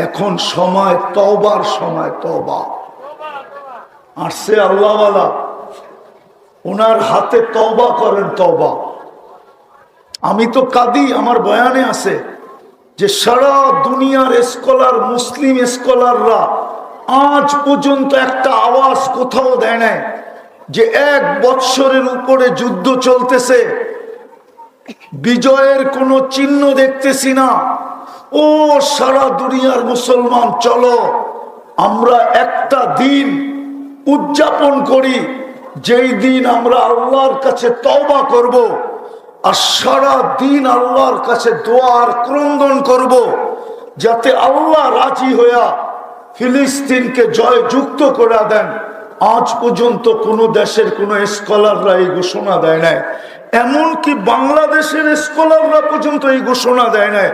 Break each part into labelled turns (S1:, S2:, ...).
S1: এখন সময় তওবার সময়। তওবা আসছে আল্লাহওয়ালা, ওনার হাতে তওবা করেন। তওবা আমি তো কাঁদি, আমার বয়ানে আছে যে সারা দুনিয়ার স্কলার, মুসলিম স্কলাররা আজ পর্যন্ত একটা আওয়াজ কোথাও দেয় নাই যে 1 বৎসরের উপরে যুদ্ধ চলতেছে, বিজয়ের কোনো চিহ্ন দেখতেছি না। ও সারা দুনিয়ার মুসলমান, চলো আমরা একটা দিন উদযাপন করি, যেই দিন আমরা আল্লাহর কাছে তওবা করব আর সারা দিন আল্লাহর কাছে দোয়ার ক্রন্দন করব, যাতে আল্লাহ রাজি হইয়া ফিলিস্তিনকে জয়যুক্ত করে দেন। আজ পর্যন্ত কোন দেশের কোন স্কলাররা এই ঘোষণা দেয় নাই, এমনকি বাংলাদেশের স্কলাররা পর্যন্ত এই ঘোষণা দেয় নাই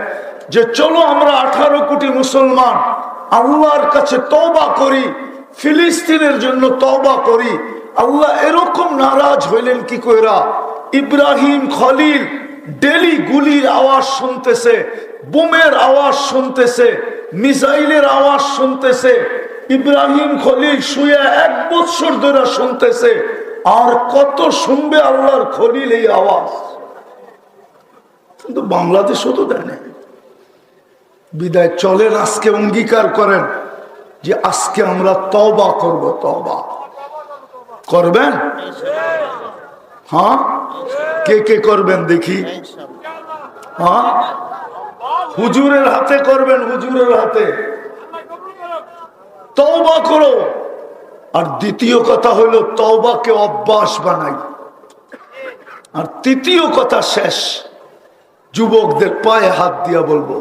S1: যে চলো আমরা 18 কোটি মুসলমান আল্লাহর কাছে তওবা করি, ফিলিস্তিনের জন্য তওবা করি। আল্লাহ এরকম নারাজ হইলেন কি কইরা? ইব্রাহিম খলিল ডেলি গুলির আওয়াজ শুনতেছে, বোমের আওয়াজ শুনতেছে, মিসাইলের আওয়াজ শুনতেছে। ইব্রাহিম খলিল শুয়ে 1 বৎসর ধরে শুনতেছে, আর কত শুনবে আল্লাহর খলিল এই আওয়াজ? কিন্তু বাংলাদেশও তো দেয় না। বিদায় চলেন আজকে অঙ্গীকার করেন যে আজকে আমরা তওবা করব। তওবা করবেন? হ্যাঁ, কে কে করবেন দেখি? হ্যাঁ, হুজুরের হাতে করবেন, হুজুরের হাতে তওবা করো। আর দ্বিতীয় কথা হলো তওবাকে অভ্যাস বানাই। আর তৃতীয় কথা শেষ, যুবকদের পায়ে হাত দিয়া বলবো,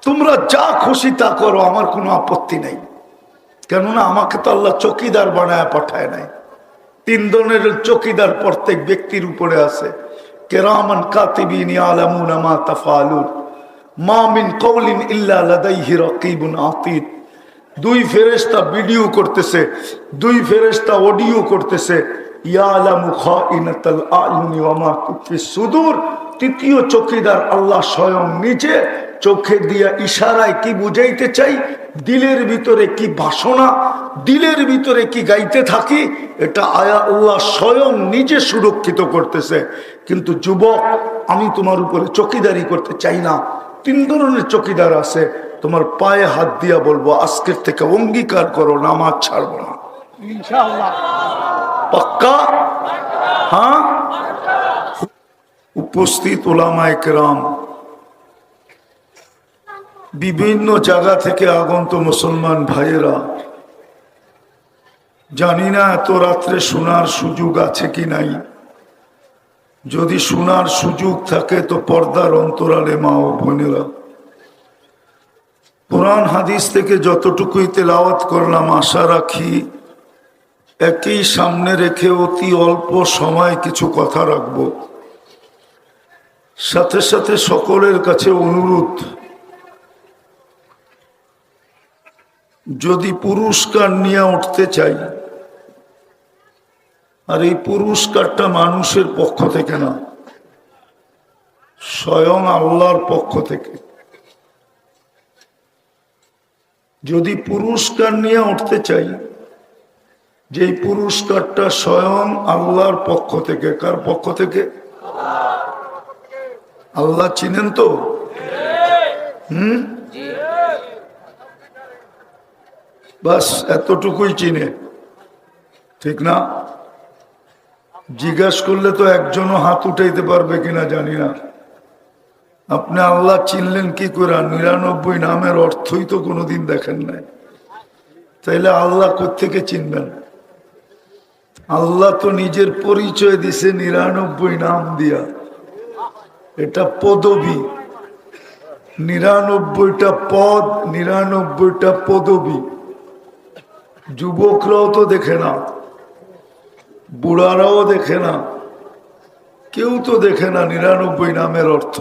S1: তোমরা যা খুশি তা করো, আমার কোনো আপত্তি নেই। কেননা আমাকে তো আল্লাহ চকিদার বানায় পাঠায় নাই। 3 ধরনের চকিদার প্রত্যেক ব্যক্তির উপরে আছে। কিরামান কাতিবিন ইয়ালামুনা মা তাফআলুন, মা মিন কওলিন ইল্লা লাদাইহি রাকিবুন আতীদ। 2 ফেরেশতা ভিডিও করতেছে, 2 ফেরেশতা অডিও করতেছে। ইয়ালামু খাইনাতাল আয়ুনি ওয়া মা তুফিস সুদূর। তৃতীয় চকিদার আল্লাহ স্বয়ং নিজে চোখে দিয়া ইশারায় কি বুঝাইতে চাই, দিলের ভিতরে কি বাসনা, দিলের ভিতরে কি গাইতে থাকি, এটা আল্লাহ স্বয়ং নিজে সুরক্ষিত করতেছে। কিন্তু যুবক, আমি তোমার উপরে চকিদারি করতে চাই না। 3 ধরনের চকিদার আছে। তোমার পায়ে হাত দিয়া বলবো, আজকের থেকে অঙ্গীকার করো নামাজ ছাড়বো না, ইনশাআল্লাহ। পাক্কা? হ্যাঁ। উপস্থিত উলামায়ে কেরাম, বিভিন্ন জায়গা থেকে আগন্ত মুসলমান ভাইয়েরা, জানি না এত রাত্রে শোনার সুযোগ আছে কি নাই। যদি শোনার সুযোগ থাকে তো পর্দার অন্তরালে মা ও বোনেরা, কোরআন হাদিস থেকে যতটুকুই তেলাওয়াত করলাম, আশা রাখি একই সামনে রেখে অতি অল্প সময় কিছু কথা রাখবো। সাথে সাথে সকলের কাছে অনুরোধ, যদি পুরস্কার নিয়ে উঠতে চাই, আর এই পুরস্কারটা মানুষের পক্ষ থেকে না, স্বয়ং আল্লাহর পক্ষ থেকে, যদি পুরস্কার নিয়ে উঠতে চাই, যে পুরস্কারটা স্বয়ং আল্লাহর পক্ষ থেকে। কার পক্ষ থেকে? আল্লাহ চিনেন তো? বাস এতটুকুই চিনে, ঠিক না? জিজ্ঞাসা করলে তো একজনও হাত উঠাইতে পারবে কিনা জানি না। আপনি আল্লাহ চিনলেন কি করে? 99 নামের অর্থই তো কোনোদিন দেখেন নাই, তাইলে আল্লাহ কোত্থেকে চিনবেন? আল্লাহ তো নিজের পরিচয় দিছে 99 নাম দিয়া। এটা পদবী, 99টা পদ, 99টা পদবী। যুবকরাও তো দেখে না, বুড়ারাও দেখে না, কেউ তো দেখে না 99 নামের অর্থ।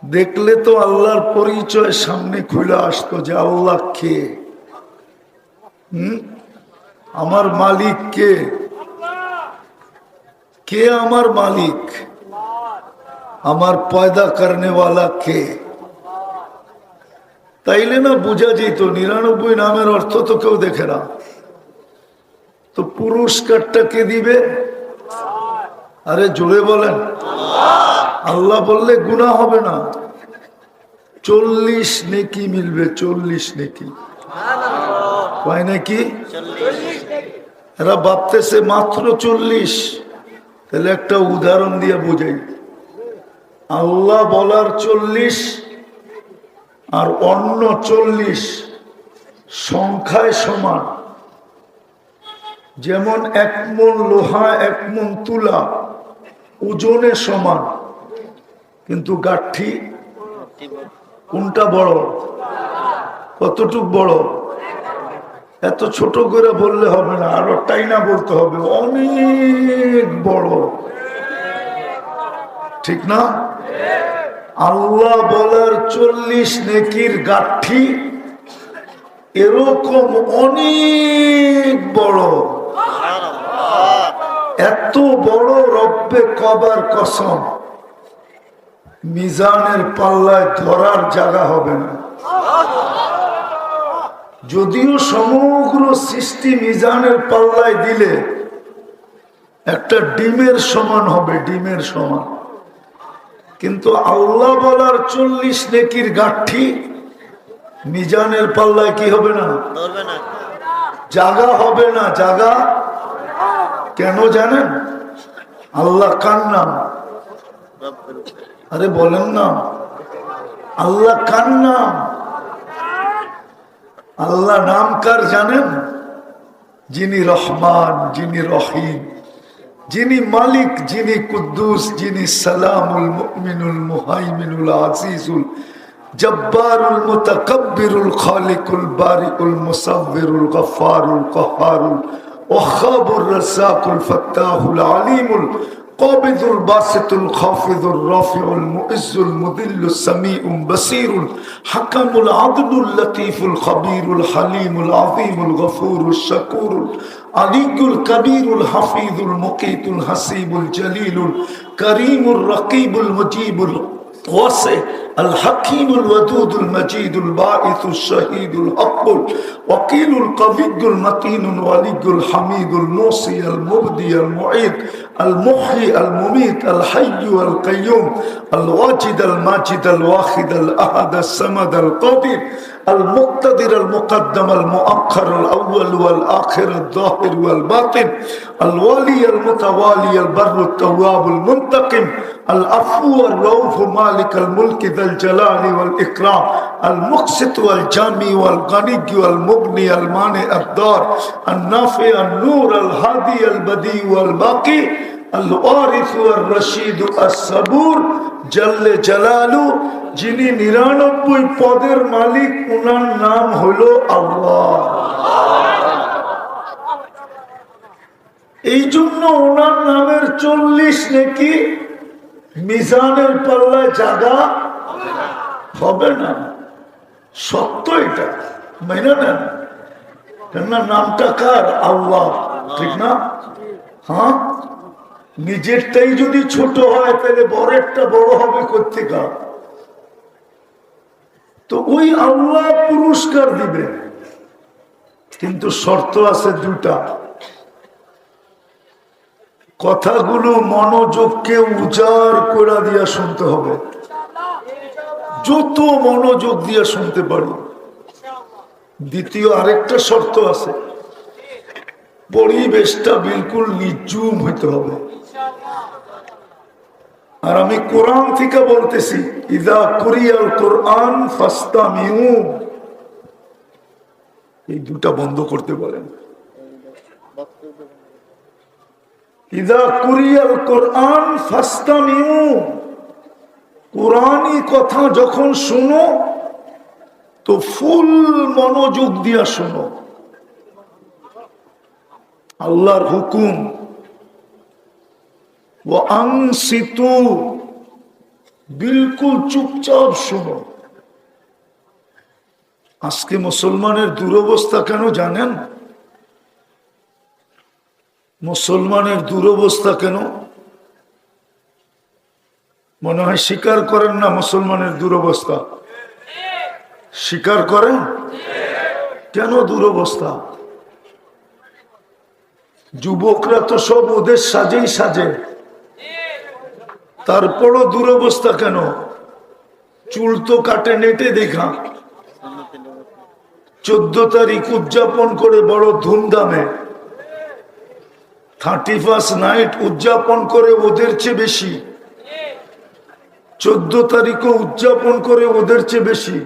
S1: দেখলে তো আল্লাহর পরিচয় সামনে খুলে আসতো যে আল্লাহ কে, আমার মালিক কে, কে আমার মালিক, আমার পয়দা করনে ওয়ালা কে, তাইলে না বোঝা যেত 99 নামের অর্থ তো কেউ দেখে না। তো পুরস্কারটা কে দিবে? আরে জোরে বলেন। আল্লাহ বললে গুনাহ হবে না, 40 নেকি মিলবে। 40 নেকি হয় নাকি? এরা ভাবতেছে মাত্র 40। তাহলে একটা উদাহরণ দিয়ে বোঝাই। আল্লাহ বলার 40 আর অন্য 40 সংখ্যায় সমান। যেমন 1 মণ লোহা 1 মণ তুলা ওজনে সমান, কিন্তু গাঠি কোনটা বড়? কতটুক বড়? এত ছোট করে বললে হবে না, আরো টাইনা বলতে হবে, অনেক বড়। ঠিক না? আল্লাহ বলার 40 নেকির গাঠি এরকম অনেক বড়। এত বড় রব্বে কবার কসম, মিজানের পাল্লায় ধরার জায়গা হবে না। যদিও সমগ্র সৃষ্টি মিজানের পাল্লায় দিলে একটা ডিমের সমান হবে, ডিমের সমান। কিন্তু আল্লাহ বলার 40 নেকির গাঠি মিজানের পাল্লায় কি হবে না? জায়গা হবে না, জায়গা। কেন জানেন? আল্লাহ কার নাম? আরে বলেন না, আল্লাহ কার নাম? আল্লাহ নাম কার জানেন? যিনি রহমান, যিনি রহিম, যিনি মালিক, যিনি কুদ্দুস, যিনি সালামুল মুমিনুল মুহাইমিনুল আজিজুল জব্বারুল মুতাকাব্বিরুল খালিকুল বারিকুল মুসাব্বিরুল গফফারুল কহ্হারুল ওয়াহ্হাবুর রাজ্জাকুল ফাত্তাহুল আলিমুল কাবিদুল বাসিতুল খাফিদুর রাফিউল মুইজ্জুল মুদিল্লুস সামিউল বাসীরুল হাকামুল আদলুল লতীফুল খবীরুল হালিমুল আযীমুল গফুরুশ শাকুরুল আলিয়ুল কবীরুল হাফিজুল মুকীতুল হাসিবুল জলিলুল করিমুর রকিবুল মুজিবুল ওয়াসি الحكيم الودود المجيد الباعث الشهيد الحق الوكيل القوي المتين الولي الحميد الموصي المبدي المعيد المحيي المميت الحي القيوم الواجد الماجد الواحد الأحد الصمد القادر المقتدر المقدم المؤخر الأول والآخر الظاهر والباطن الوالي المتوالي البر التواب المنتقم العفو الرؤوف مالك الملك ذا الجلال والإكرام المقسط والجامي والغني والمغني المانع الدار النافع النور الهادي البديع والباقي الوارث والرشيد الصبور جل جلاله যিনি 99 পদের মালিক, ওনার নাম হলো আল্লাহ। এই জন্য ওনার নামের 40 নেকি মিজানের পাল্লায় জায়গা হবে না। সত্য এটা, মেনে নেন। কেননা নামটা কার? আল্লাহ, ঠিক না? হ্যাঁ, নিজেরটাই যদি ছোট হয় তাহলে বড়টা বড় হবে কোত্থেকে? তো ওই আল্লাহ পুরস্কার দিবে, কিন্তু শর্ত আছে 2টা। কথাগুলো মনোযোগকে উজাড় করে দিয়া শুনতে হবে, যত মনোযোগ দিয়া শুনতে পারি। দ্বিতীয় আরেকটা শর্ত আছে, পরিবেশটা বিলকুল নির্জুম হইতে হবে। আর আমি কোরআন থেকে বলতেছি, ইযা কুরিয়াল কোরআন ফাসতামিউ। এই 2টা বন্ধ করতে বলেন। ইযা কুরিয়াল কোরআন ফাসতামিউ, কোরআনী কথা যখন শুনো তো ফুল মনোযোগ দিয়া শুনো। আল্লাহর হুকুম, ওয়ানসিতু, বিলকুল চুপচাপ শুনো। আজকে মুসলমানের দুরবস্থা কেন জানেন? মুসলমানের দুরবস্থা কেন? মনে হয় স্বীকার করেন না মুসলমানের দুরবস্থা। স্বীকার করেন? কেন দুরবস্থা? যুবকরা তো সব ওদের সাজেই সাজে, তারপরও দুরবস্থা কেন? চুল তো কাটে নেটে দেখা। 14 তারিখ উদযাপন করে বড় ধুমধামে, 31st নাইট উদযাপন করে ওদের চেয়ে বেশি, 14 তারিখও উদযাপন করে ওদের চেয়ে বেশি,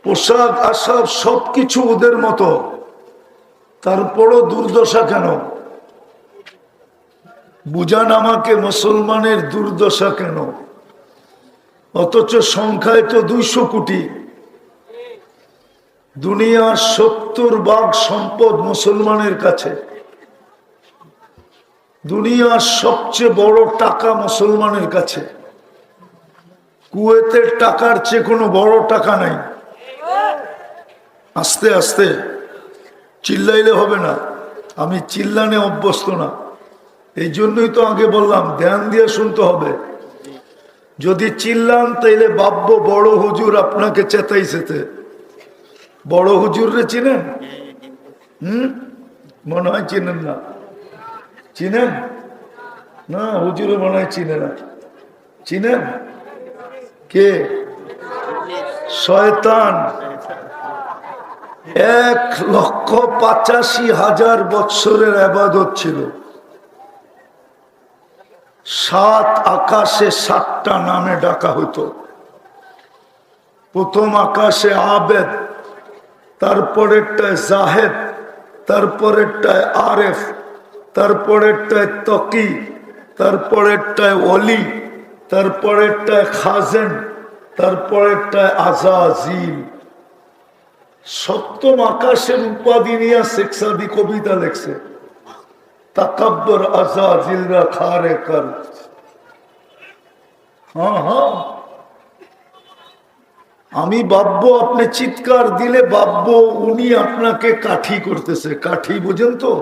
S1: পোশাক আশাক সবকিছু ওদের মতো, তারপরও দুর্দশা কেন? বুঝান আমাকে, মুসলমানের দুর্দশা কেন? অথচ সংখ্যায় তো 200 কোটি। দুনিয়ার 70% সম্পদ মুসলমানের কাছে। দুনিয়ার সবচেয়ে বড় টাকা মুসলমানের কাছে। কুয়েতের টাকার চেয়ে কোনো বড় টাকা নাই। আস্তে আস্তে চিল্লাইলে হবে না, আমি চিল্লানে অভ্যস্ত না। এই জন্যই তো আগে বললাম ধ্যান দিয়ে শুনতে হবে। যদি চিল্লান তাইলে ভাববো বড় হুজুর আপনাকে চেতাইছেতে। বড় হুজুর রে চিনেন? মনে হয় চিনেন না। চিনেন না? হুজুরে মনে হয় চিনে না। চিনেন? কে? শয়তান। 1,85,000 বৎসরের ইবাদত ছিল। 7 আকাশে 7টা নামে ডাকা হতো। প্রথম আকাশে আবেদ, তারপরেরটায় জাহেদ, তারপরেরটায় আরেফ, তারপরেরটায় তকি, তারপরেরটায় ওলি, তারপরেরটায় খাজেন, তারপরেরটায় আজাজিল। সপ্তম আকাশের উপাধি নিয়ে শেখ সাদি কবিতা লেখছে, তাকাব্বর আজাজিলরা খারে কর। হ্যাঁ, আমি ভাববো আপনি চিৎকার দিলে ভাববো উনি আপনাকে কাঠি করতেছে। কাঠি বুঝেন তো?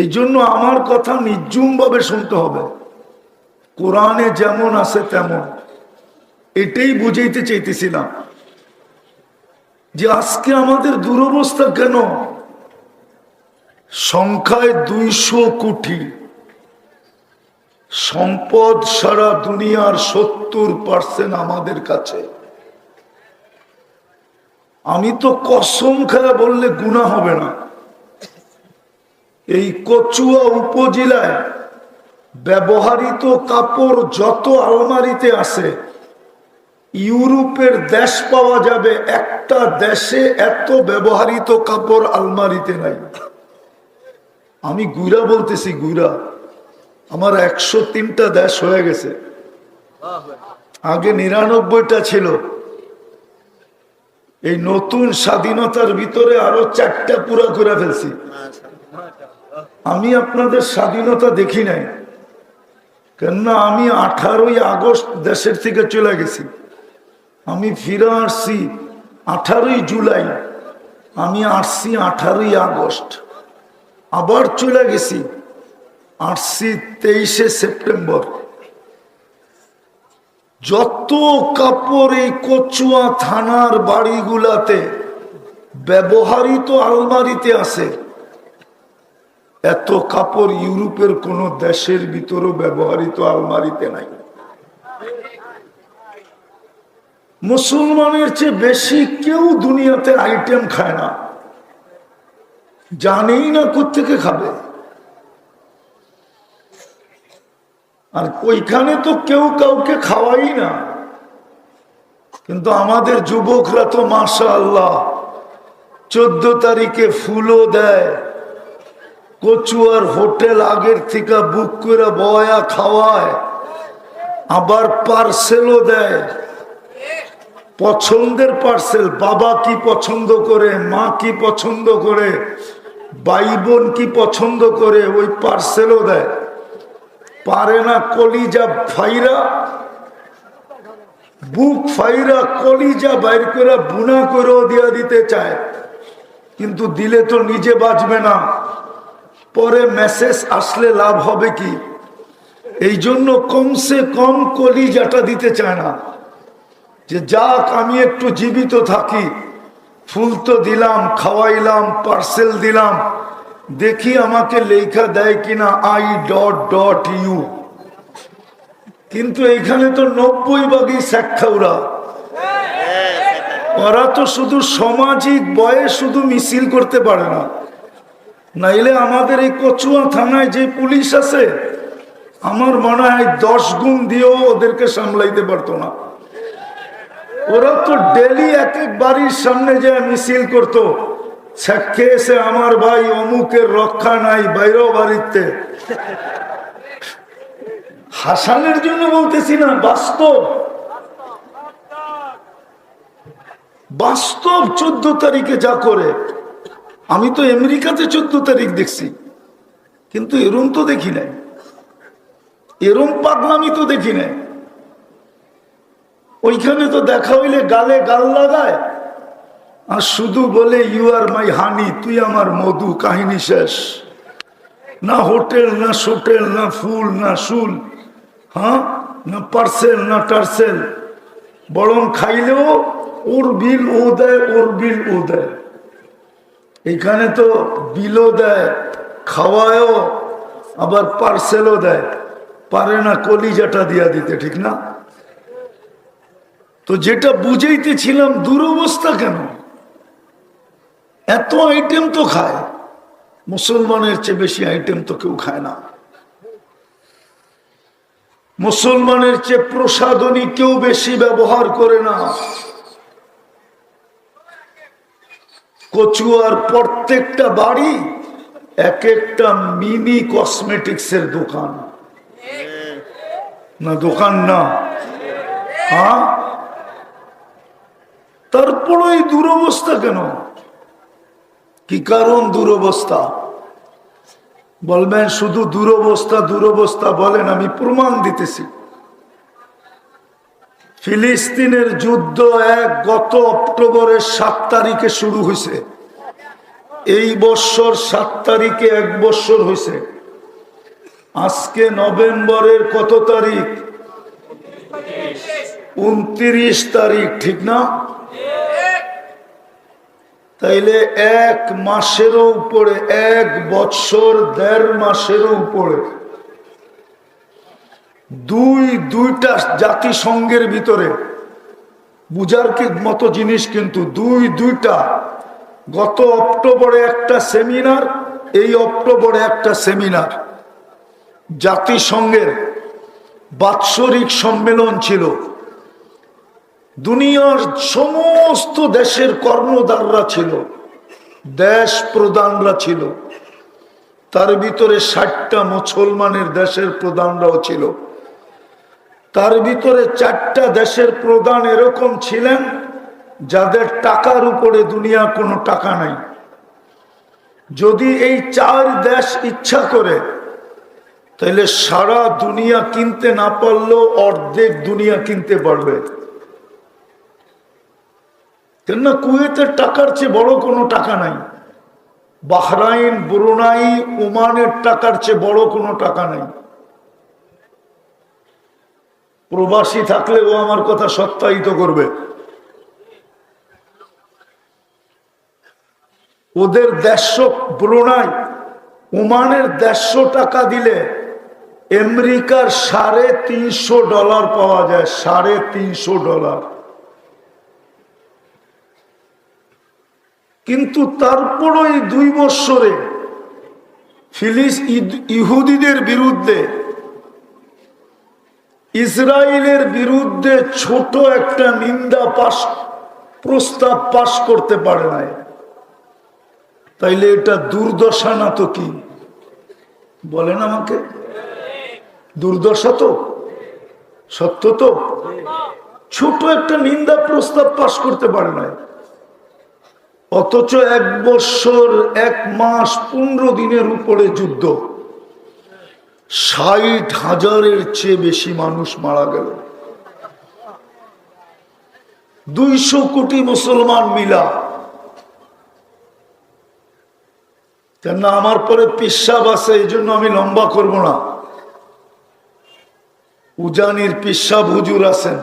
S1: এই জন্য আমার কথা নির্জুম ভাবে শুনতে হবে। কোরআনে যেমন আছে তেমন। এটাই বুঝাইতে চাইতেছিলাম যে আজকে আমাদের দুরবস্থা কেন? সংখ্যায় 200 কোটি, সম্পদ সারা দুনিয়ার 70% আমাদের কাছে। আমি তো কসম খায়া বললে গুনাহ হবে না, এই কচুয়া উপজেলায় ব্যবহৃত কাপড় যত আলমারিতে আছে, ইউরোপের দেশ পাওয়া যাবে, একটা দেশে এত ব্যবহৃত কাপড় আলমারিতে নাই। আমি গুইরা বলতেছি, গুইরা। আমার 103টা দেশ হয়ে গেছে, আগে 99টা ছিল। এই নতুন স্বাধীনতার ভিতরে আরো 4টা পুরা করে ফেলছি। আমি আপনাদের স্বাধীনতা দেখি নাই, কেননা আমি 18ই আগস্ট দেশের থেকে চলে গেছি। আমি ফিরে আসছি 18ই জুলাই, আমি আসছি 18ই আগস্ট, আবার চলে গেছি আসছি 23শে সেপ্টেম্বর। যত কাপড় এই কচুয়া থানার বাড়িগুলাতে ব্যবহৃত আলমারিতে আছে, এত কাপড় ইউরোপের কোন দেশের ভিতরেও ব্যবহৃত আলমারিতে নাই। মুসলমানের চেয়ে বেশি কেউ দুনিয়াতে আইটেম খায় না, জানেই না কোত্থেকে খাবে। আর ওইখানে তো কেউ কাউকে খাওয়াই না। কিন্তু আমাদের যুবকরা তো মাশাআল্লাহ 14 তারিখে ফুলও দেয়, কচুয়ার হোটেল আগের থেকে বুক করে বয়া খাওয়ায়, আবার পার্সেলও দেয়, পছন্দের পার্সেল। বাবা কি পছন্দ করে, মা কি পছন্দ করে, ভাই বোন কি পছন্দ করে, ওই পার্সেলও দেয়। পারে না কলিজা ফাইরা, বুক ফাইরা কলিজা বাইর করে বুনা করেও দিয়া দিতে চায়, কিন্তু দিলে তো নিজে বাঁচবে না, পরে মেসেজ আসলে লাভ হবে কি? এই জন্য কমসে কম কলিজাটা দিতে চায় না। যে যাক আমি একটু জীবিত থাকি, ফুল তো দিলাম, খাওয়াইলাম, পার্সেল দিলাম, দেখি আমাকে লেখা দেয় কিনা I.U। কিন্তু এইখানে তো 90 শেখাউরা, ওরা তো শুধু সামাজিক বয়ে শুধু মিছিল করতে পারে না, নাইলে আমাদের এই কচুয়া থানায় যে পুলিশ আছে আমার মনে হয় 10 গুণ দিয়েও ওদেরকে সামলাইতে পারতো না। ওরা তো ডেলি এক এক বাড়ির সামনে যে মিছিল করতো, শেখে এসে আমার ভাই অমুকের রক্ষা নাই, বাইরেও বাড়িতে। হাসানের জন্য বলতেছি না, বাস্তব বাস্তব 14 তারিখে যা করে। আমি তো আমেরিকাতে 14 তারিখ দেখছি, কিন্তু এরম তো দেখি নাই, এরম পাগলামি তো দেখি নাই। ওইখানে তো দেখা হইলে গালে গাল লাগায় আর শুধু বলে ইউ আর মাই হানি, তুই আমার মধু, কাহিনী শেষ। না হোটেল, না সোটেল, না ফুল, না শুল, হ্যাঁ, না পার্সেল, না টার্সেল। বরং খাইলেও ওর বিল ও দেয়, ওর বিল ও দেয়। এখানে তো বিলও দেয়, খাওয়ায়ও, আবার পার্সেলও দেয়, পারে না কলিজাটা দিয়া দিতে, ঠিক না? তো যেটা বুঝাইতেছিলাম, দুরবস্থা কেন? এত আইটেম তো খায়, মুসলমানের চেয়ে বেশি আইটেম তো কেউ খায় না। মুসলমানের চেয়ে প্রসাধনী কেউ বেশি ব্যবহার করে না। কচুয়ার প্রত্যেকটা বাড়ি এক একটা মিনি কসমেটিক্সের দোকান, না দোকান না? হ্যাঁ, তারপর এই দুরবস্থা কেন? কি কারণ দুরবস্থা? বলবেন শুধু দুরবস্থা দুরবস্থা বলেন, আমি প্রমাণ দিতেছি। ফিলিস্তিনের যুদ্ধ গত অক্টোবরের 7 তারিখে শুরু হয়েছে, এই বছর 7 তারিখে 1 বছর হয়েছে। আজকে নভেম্বরের কত তারিখ? 29 তারিখ, ঠিক না? তাইলে 1 মাসেরও উপরে, 1 বছর 1.5 মাসেরও উপরে দুইটা জাতিসংঘের ভিতরে বুঝার কি মতো জিনিস, কিন্তু দুইটা। গত অক্টোবরে একটা সেমিনার, এই অক্টোবরে একটা সেমিনার। জাতিসংঘের বাৎসরিক সম্মেলন ছিল, দুনিয়ার সমস্ত দেশের কর্ণধাররা ছিল, দেশ প্রধানরা ছিল, তার ভিতরে 60টা মুসলমানের দেশের প্রধানরাও ছিল। তার ভিতরে 4টা দেশের প্রধান এরকম ছিলেন যাদের টাকার উপরে দুনিয়া কোনো টাকা নাই। যদি এই 4 দেশ ইচ্ছা করে তাহলে সারা দুনিয়া কিনতে না পারলেও অর্ধেক দুনিয়া কিনতে পারবে। কেননা কুয়েতের টাকার চেয়ে বড় কোনো টাকা নাই, বাহরাইন, ব্রুনাই, ওমানের টাকার চেয়ে বড় কোনো টাকা নাই। প্রবাসী থাকলে ও আমার কথা সত্যায়িত করবে। ওদের 150, ব্রুনাই, ওমানের 150 টাকা দিলে আমেরিকার $350 পাওয়া যায়, $350। কিন্তু তারপরও এই 2 বছরে ইহুদিদের বিরুদ্ধে, ইসরায়েলের বিরুদ্ধে ছোট একটা নিন্দা প্রস্তাব পাশ করতে পারে নাই। তাইলে এটা দুর্দশা না তো কি বলেন আমাকে? দুর্দশা তো, সত্য তো। ছোট একটা নিন্দা প্রস্তাব পাশ করতে পারে নাই, অথচ 1 বছর 1 মাস 15 দিনের উপরে যুদ্ধ, 60,000-এর চেয়ে বেশি মানুষ মারা গেল। 200 কোটি মুসলমান মিলা। কেন আমার পরে পিসাব আছে, এই জন্য আমি লম্বা করব না। উজানির পিসাব হুজুর আছেন,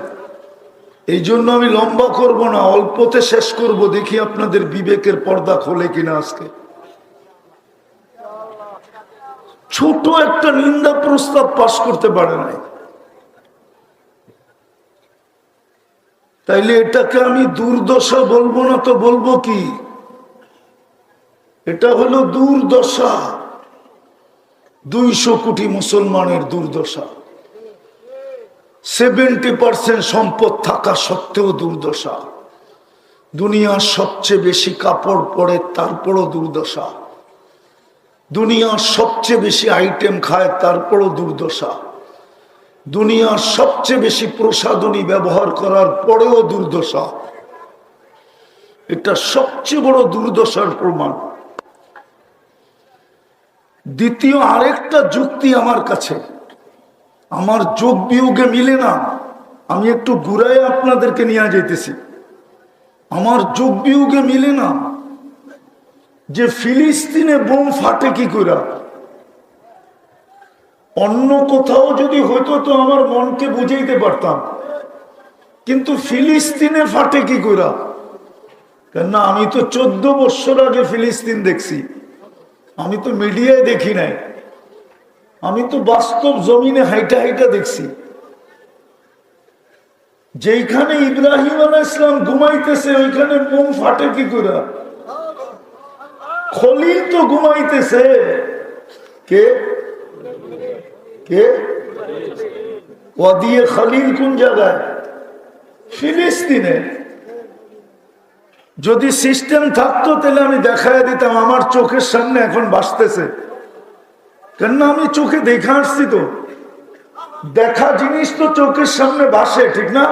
S1: এই জন্য আমি লম্বা করব না, অল্পতে শেষ করব, দেখি আপনাদের বিবেকের পর্দা খোলে কিনা। আজকে ছোট একটা নিন্দা প্রস্তাব পাশ করতে পারে নাই, তাইলে এটাকে আমি দুর্দশা বলবো না তো বলবো কি? এটা হলো দুর্দশা, 200 কোটি মুসলমানের দুর্দশা। 70% সম্পদ থাকা সত্ত্বেও দুর্দশা। দুনিয়ার সবচেয়ে বেশি কাপড় পরে তারপরও দুর্দশা। দুনিয়ার সবচেয়ে বেশি আইটেম খায় তারপরও দুর্দশা। দুনিয়ার সবচেয়ে বেশি প্রসাধনী ব্যবহার করার পরেও দুর্দশা। এটা সবচেয়ে বড় দুর্দশার প্রমাণ। দ্বিতীয় আরেকটা যুক্তি আমার কাছে, আমার যোগ বিয়োগে মিলে না। আমি একটু ঘুরাই আপনাদেরকে নিয়ে যেতেছি। আমার যোগ বিয়োগে মিলে না যে ফিলিস্তিনে বোম ফাটে কি করে। অন্য কোথাও যদি হইতো তো আমার মনকে বুঝাইতে পারতাম, কিন্তু ফিলিস্তিনে ফাটে কি করে? কেননা আমি তো 14 বছর আগে ফিলিস্তিন দেখছি। আমি তো মিডিয়ায় দেখি নাই, আমি তো বাস্তব জমিনে হাইটা হাইটা দেখছি। যেখানে ইব্রাহিম আলাইহিস সালাম ঘুমাইতেছে ওইখানে বোম ফাটে কি করে? খলিল তো ঘুমাইতেছে। কে কে ওয়াদিয়ে খলিল কোন জায়গায়? ফিলিস্তিনে। যদি সিস্টেম থাকতো তাহলে আমি দেখায় দিতাম, আমার চোখের সামনে এখন ভাসতেছে। কেননা আমি চোখে দেখে আসছি, তো দেখা জিনিস তো চোখের সামনে ভাসে, ঠিক না?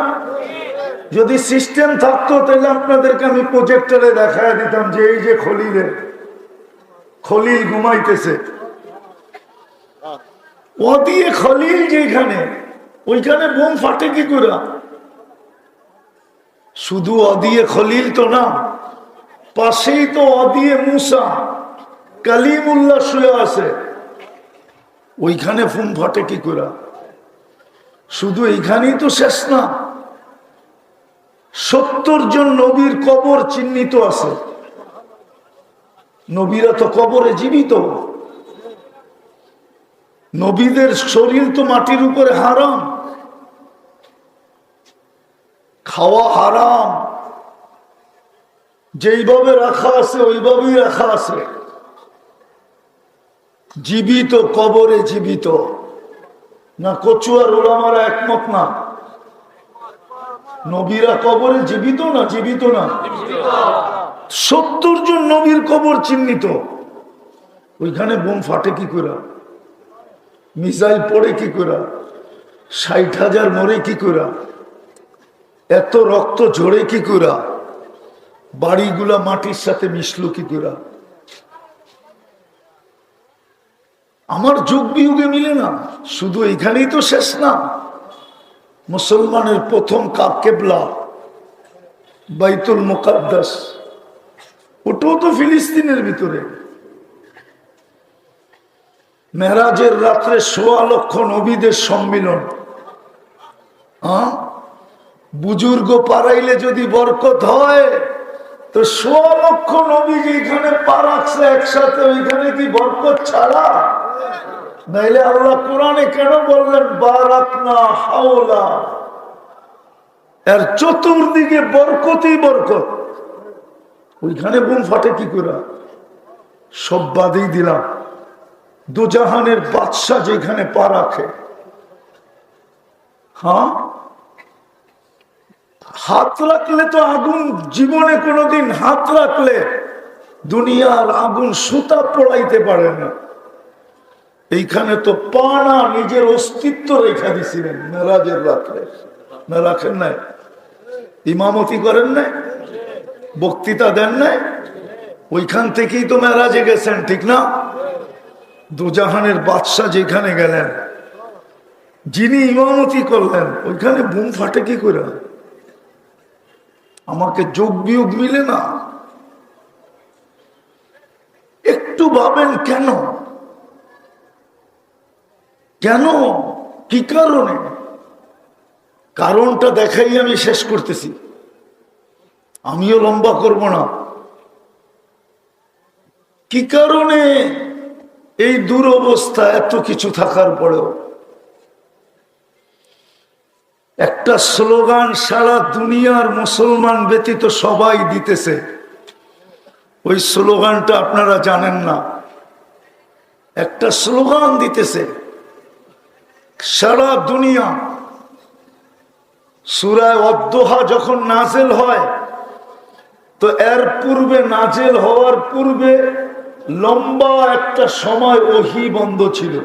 S1: যদি সিস্টেম থাকতো তাহলে আপনাদেরকে আমি প্রজেক্টরে দেখায় দিতাম যে এই যে খলিল ঘুমাইতেছে। ওদিয়ে খলিল যেখানে, ওইখানে বোম ফাটে কি করে? শুধু অদিয়ে খলিল তো না, পাশেই তো অদিয়ে মুসা কালিমুল্লাহ শুয়ে আছে, ওইখানে বোম ফাটে কি করে? শুধু এইখানেই তো শেষ না, 70 জন নবীর কবর চিহ্নিত আছে। নবীরা তো কবরে জীবিত। নবীদের শরীর তো মাটির উপরে হারাম, খাওয়া হারাম, যেইভাবে রাখা আছে ওইভাবেই রাখা আছে। জীবিত, কবরে জীবিত না? কচুয়ার ওলামারা একমত না? নবীরা কবরে জীবিত না? জীবিত না? 70 জন নবীর কবর চিহ্নিত, ওইখানে বোম ফাটে কি করে? মিসাইল পড়ে কি করে? 60,000 মরে কি করে? এত রক্ত ঝরে কি করে? বাড়িগুলা মাটির সাথে মিশলো কি করে? আমার যুগ বিয়োগে মিলে না। শুধু এখানেই তো শেষ না। মুসলমানের প্রথম কেবলা বাইতুল মুকাদ্দাস, ওটাও তো ফিলিস্তিনের ভিতরে। মেরাজের রাত্রে 1.25 লক্ষ নবীদের সম্মিলন। বুজুর্গ পারাইলে যদি বরকত হয় তো 1.25 লক্ষ নবী যেখানে পা রাখছে একসাথে, ওইখানে কি বরকত ছাড়া? নাইলে আল্লাহ কোরআনে কেন বললেন বারাকনা হাওলা? এর চতুর্দিকে বরকতই বরকত, ওইখানে বোম ফাটে কি করে? সব বাদই দিলাম, দুজাহানের বাদশা যেখানে পা রাখে, হাত রাখলে তো আগুন, জীবনে কোনোদিন হাত রাখলে দুনিয়ার আগুন সুতা পোড়াইতে পারে না। এইখানে তো পা না, নিজের অস্তিত্ব রেখা দিছিলেন মেরাজের রাত্রে। না রাখেন নাই? ইমামতি করেন নাই? বক্তৃতা দেন নাই? ওইখান থেকেই তো মেরাজে গেছেন, ঠিক না? দুজাহানের বাদশা যেখানে গেলেন, যিনি ইমামতি করলেন, ওইখানে বোম ফাটে কি করে? আমাকে যোগ বিয়োগ মিলে না। একটু ভাবেন কেন? কেন? কি কারণে? কারণটা দেখাই আমি শেষ করতেছি, আমিও লম্বা করব না। কি কারণে এই দুরবস্থা এত কিছু থাকার পরেও? একটা স্লোগান সারা দুনিয়ার মুসলমান ব্যতীত সবাই দিতেছে, ওই স্লোগানটা আপনারা জানেন না। একটা স্লোগান দিতেছে সারা দুনিয়া। সূরা ওয়াদ-দুহা যখন নাজেল হয়, তো এর পূর্বে, নাজেল হওয়ার পূর্বে লম্বা একটা সময় ওহী বন্ধ ছিল।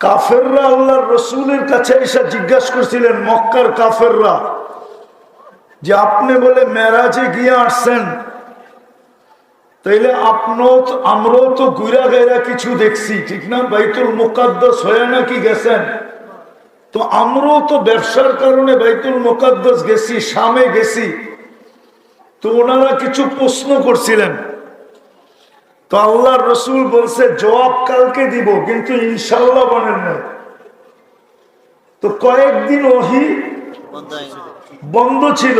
S1: কাফেররা আল্লাহর রসুলের কাছে এসে জিজ্ঞাসা করছিলেন, মক্কার কাফেররা, যে আপনি বলে মেরাজে গিয়ে আসছেন, তাইলে আমরাও তো গুইরা গাইরা কিছু দেখছি, ঠিক না? বাইতুল মুকাদ্দাস হয়ে নাকি গেছেন? তো আমরাও তো ব্যবসার কারণে বাইতুল মুকাদ্দাস গেছি, শামে গেছি। তো ওনারা কিছু প্রশ্ন করছিলেন। তো আল্লাহর রসুল বলছে জবাব কালকে দিব, কিন্তু ইনশাল্লাহ বলেন না। তো কয়েকদিন ওহী বন্ধ ছিল।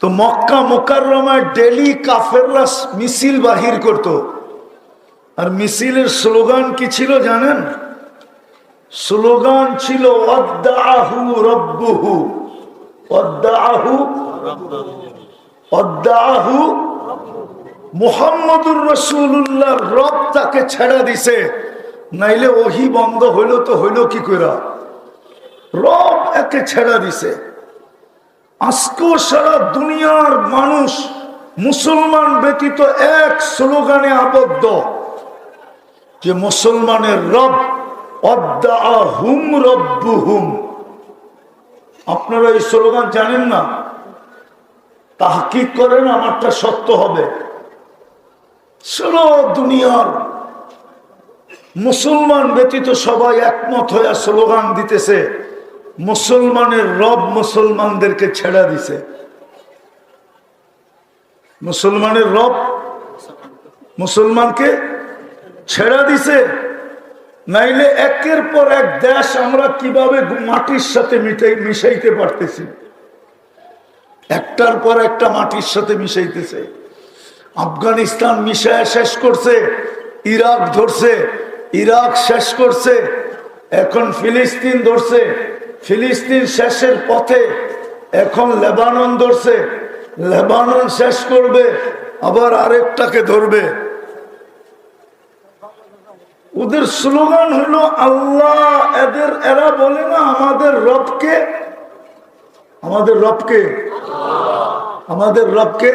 S1: তো মক্কা মুকাররমায় ডেলি কাফেররা মিছিল বাহির করত। আর মিছিলের স্লোগান কি ছিল জানেন? স্লোগান ছিল ওয়াদ্দাআহু রাব্বুহু, ওয়াদ্দাআহু ওয়াদ্দাআহু, মুহাম্মদুর রাসূলুল্লাহর রব তাকে ছেড়ে দিছে, নাইলে ওহী বন্ধ হইল তো হইল কি কইরা? রব একে ছেড়ে দিছে। আজকেও সারা দুনিয়ার মানুষ মুসলমান ব্যতীত এক স্লোগানে আবদ্ধ, যে মুসলমানের রব ওয়াদ্দাআহুম রাব্বুহুম। আপনারা এই স্লোগান জানেন না? তাহকিক করেন, আমারটা সত্য হবে। সারা দুনিয়ার মুসলমান ব্যতীত সবাই একমত হয়ে স্লোগান দিতেছে, মুসলমানের রব মুসলমানদেরকে ছেড়ে দিছে। মুসলমানের রব মুসলমানকে ছেড়ে দিছে, নাইলে একের পর এক দেশ আমরা কিভাবে মাটির সাথে মিশাইতে পারতেছি? একটার পর একটা মাটির সাথে মিশাইতেছে। আফগানিস্তান মিশায় শেষ করছে, ইরাক ধরছে, ইরাক শেষ করছে, এখন ফিলিস্তিন ধরছে, ফিলিস্তিন শেষের পথে, এখন লেবানন ধরছে, লেবানন শেষ করবে, আবার আরেকটাকে ধরবে। ওদের স্লোগান হলো আল্লাহ। এরা বলে না আমাদের রবকে, আমাদের রবকে, আমাদের রবকে।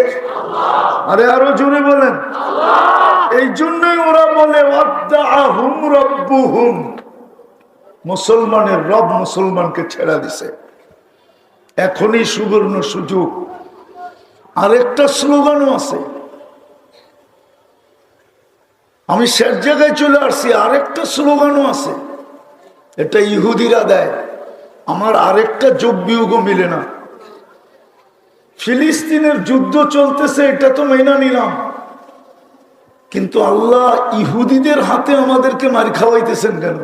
S1: আরে আরো জোরে বলেন। এই জন্যই ওরা বলে ওয়াদ্দাআহুম রাব্বুহুম, মুসলমানের রব মুসলমানকে ছেড়ে দিছে। এখনই সুবর্ণ সুযোগ। আরেকটা স্লোগানও আছে, আমি শেষ জায়গায় চলে আসছি। আরেকটা স্লোগানও আছে, এটা ইহুদিরা দেয়। আমার আরেকটা যোগ বিয়োগও মিলে না। ফিলিস্তিনের যুদ্ধ চলতেছে, এটা তো মেনে নিলাম, কিন্তু আল্লাহ ইহুদিদের হাতে আমাদেরকে মার খাওয়াইতেছেন কেন?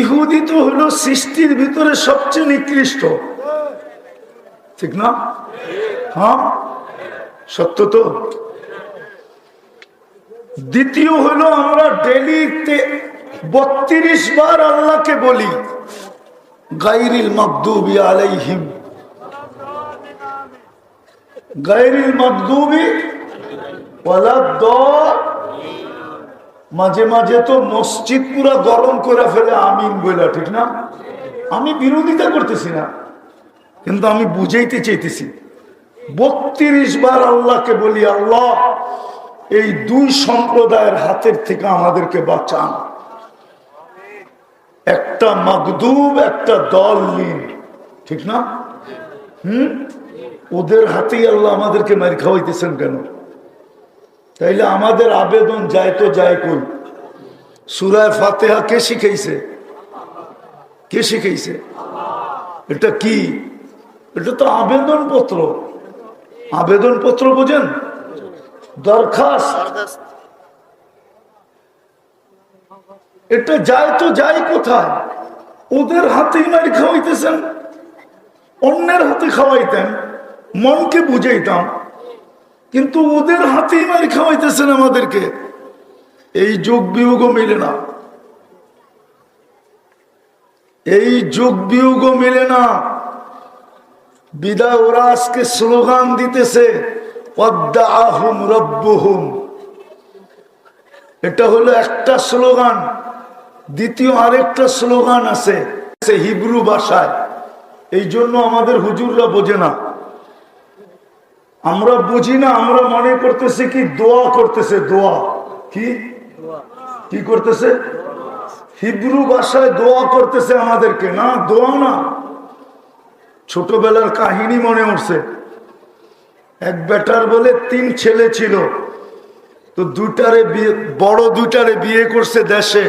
S1: ইহুদি তো হলো সৃষ্টির ভিতরে সবচেয়ে নিকৃষ্ট, ঠিক না? হ্যাঁ, সত্য তো। দ্বিতীয় হলো আমরা ডেলিতে 32 বার আল্লাহকে বলি গায়রিল মাগদুবি আলাইহিম, গায়রিল মাগদুবি ওয়ালাদ-দাল্লিন। মাঝে মাঝে তো মসজিদ পুরা গরম করে ফেলে আমিন বইলা, ঠিক না? আমি বিরোধিতা করতেছি না, কিন্তু আমি বুঝাইতে চাইতেছি। 32 বার আল্লাহকে বলি, আল্লাহ এই দুই সম্প্রদায়ের হাতের থেকে আমাদেরকে বাঁচান। একটা মাগদুব, একটা দাল্লিন, ঠিক না? ওদের হাতেই আল্লাহ আমাদেরকে মার খাওয়াইতেছেন কেন? তাইলে আমাদের আবেদন যায় তো যায় কই? সূরা ফাতিহা কে শিখাইছে? কে শিখাইছে? এটা কি? এটা তো আবেদন পত্র। আবেদন পত্র বোঝেন? দরখাস্ত। এটা যায় তো যায় কোথায়? ওদের হাতেই মারি খাওয়াইতেছেন, অন্যের হাতে খাওয়াইতেন, মনকে বুঝাইতাম, কিন্তু ওদের হাতেই মারি খাওয়াইতেছেন আমাদেরকে। এই যোগ বিয়োগও মিলে না, এই যোগ বিয়োগও মিলে না। বিদায় ওরা আজকে স্লোগান দিতেছে ওয়াদ্দাআহুম রাব্বুহুম। এটা হলো একটা স্লোগান। দ্বিতীয় আরেকটা স্লোগান আছে হিব্রু ভাষায়, এই জন্য আমাদের হুজুররা বোঝে না, আমরা বুঝি না। আমরা মনে করতেছি কি দোয়া করতেছে, দোয়া কি কি করতেছে? হিব্রু ভাষায় দোয়া করতেছে আমাদেরকে, না দোয়া না। ছোটবেলার কাহিনী মনে উঠছে, এক বেটার বলে 3 ছেলে ছিল, তো বড় দুইটারে বিয়ে করছে দেশে।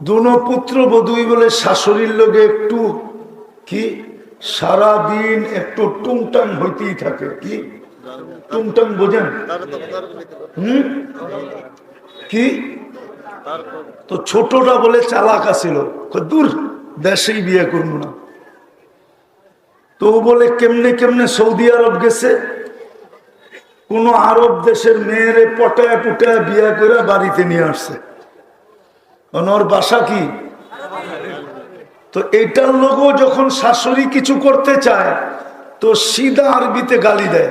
S1: দুনো পুত্র বধূই বলে শাশুড়ির লোকে একটু কি সারাদিন একটু টুংটাং হইতেই থাকে। কি টুংটাং বোঝেন? কি? তো ছোটটা বলে চালাক আছিল, দূর দেশেই বিয়ে করব না। তো বলে কেমনে কেমনে সৌদি আরব গেছে, কোন আরব দেশের মেয়েরে পটায় পুটায় বিয়ে করে বাড়িতে নিয়ে আসছে। ওর বাসা কি? তো এইটার লোকও যখন শাশুড়ি কিছু করতে চায় তো সিধা আরবিতে গালি দেয়,